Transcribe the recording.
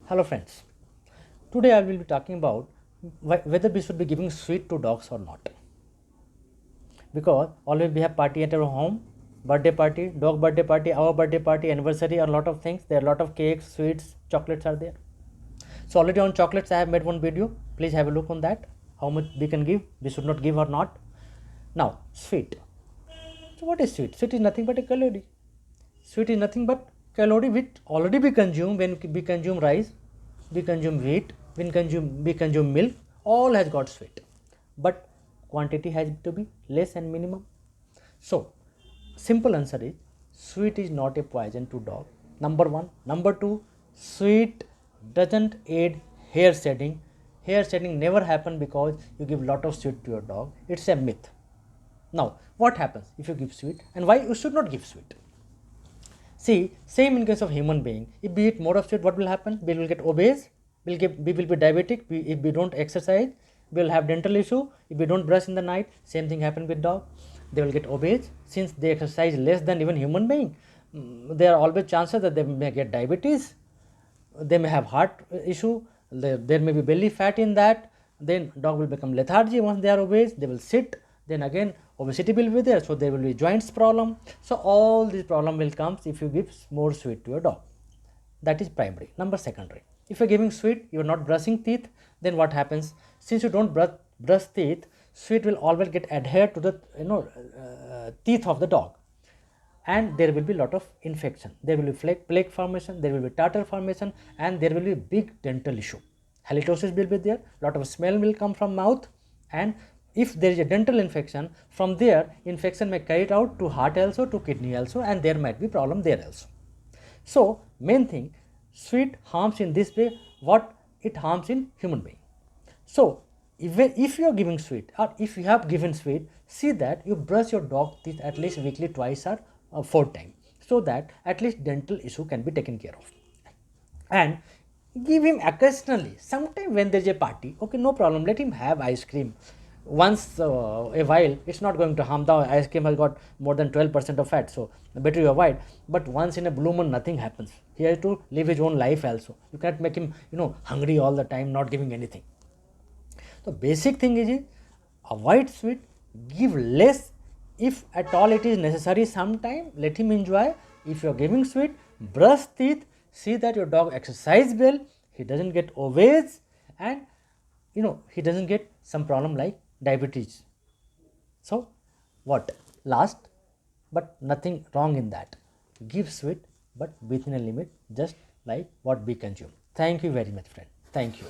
Hello friends, today I will be talking about whether we should be giving sweet to dogs or not. Because always we have party at our home, birthday party, dog birthday party, our birthday party, anniversary, a lot of things. There are a lot of cakes, sweets, chocolates are there. So already on chocolates I have made one video. Please have a look on that. How much we can give, we should not give or not. Now sweet. So what is sweet? Sweet is nothing but a calorie. Sweet is nothing but calorie which already we consume when we consume rice, we consume wheat, we consume milk, all has got sweet. But quantity has to be less and minimum. So simple answer is sweet is not a poison to dog. Number one. Number two, sweet doesn't aid hair shedding. Hair shedding never happen because you give lot of sweet to your dog. It's a myth. Now what happens if you give sweet and why you should not give sweet? See, same in case of human being. If we eat more of sweet, what will happen? We will get obese. We will be diabetic. If we don't exercise, we will have dental issue. If we don't brush in the night, same thing happen with dog. They will get obese since they exercise less than even human being. There are always chances that they may get diabetes. They may have heart issue. There may be belly fat in that. Then dog will become lethargy once they are obese. They will sit. Then again obesity will be there, so there will be joints problem. So all these problem will come if you give more sweet to your dog. That is primary. Number secondary, if you are giving sweet, you are not brushing teeth, then what happens? Since you don't brush teeth, sweet will always get adhered to the teeth of the dog, and there will be lot of infection. There will be plaque formation, there will be tartar formation, and there will be big dental issue. Halitosis will be there, lot of smell will come from mouth, and if there is a dental infection, from there infection may carry it out to heart also, to kidney also, and there might be problem there also. So main thing, sweet harms in this way what it harms in human being. So if you are giving sweet, or if you have given sweet, see that you brush your dog teeth at least weekly twice or 4 times, so that at least dental issue can be taken care of. And give him occasionally, sometime when there is a party, okay, no problem, let him have ice cream once a while. It's not going to harm. The ice cream has got more than 12% of fat, so better you avoid. But once in a blue moon nothing happens. He has to live his own life also. You can't make him hungry all the time not giving anything. The basic thing is avoid sweet, give less. If at all it is necessary, sometime let him enjoy. If you are giving sweet, brush teeth, see that your dog exercise well, he doesn't get obese, and he doesn't get some problem like diabetes. So what? Last, but nothing wrong in that. Give sweet, but within a limit, just like what we consume. Thank you very much, friend. Thank you.